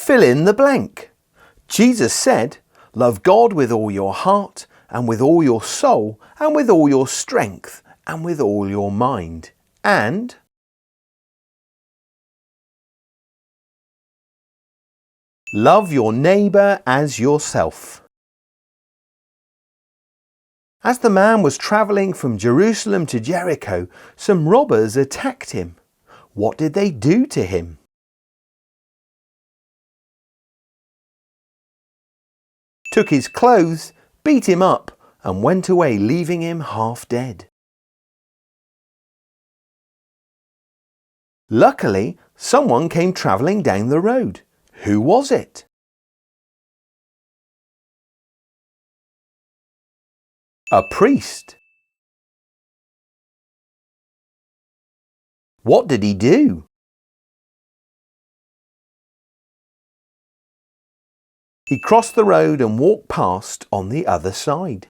Fill in the blank. Jesus said, love God with all your heart and with all your soul and with all your strength and with all your mind. And love your neighbour as yourself. As the man was travelling from Jerusalem to Jericho, some robbers attacked him. What did they do to him? Took his clothes, beat him up, and went away, leaving him half dead. Luckily, someone came travelling down the road. Who was it? A priest. What did he do? He crossed the road and walked past on the other side.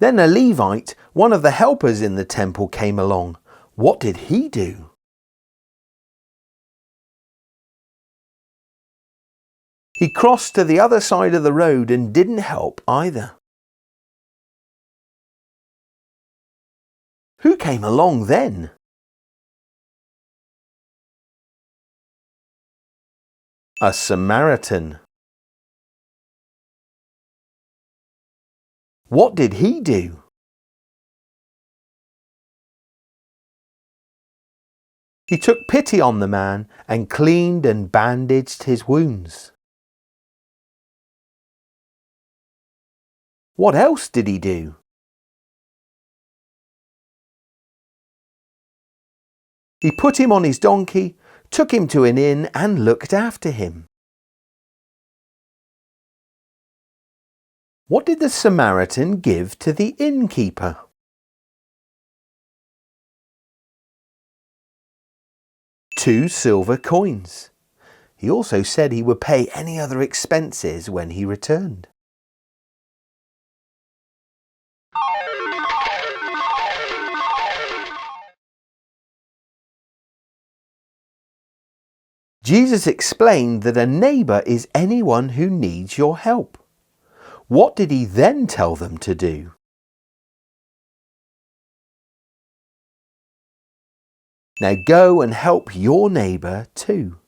Then a Levite, one of the helpers in the temple, came along. What did he do? He crossed to the other side of the road and didn't help either. Who came along then? A Samaritan. What did he do? He took pity on the man and cleaned and bandaged his wounds. What else did he do? He put him on his donkey, took him to an inn and looked after him. What did the Samaritan give to the innkeeper? 2 silver coins. He also said he would pay any other expenses when he returned. Jesus explained that a neighbour is anyone who needs your help. What did he then tell them to do? Now go and help your neighbour too.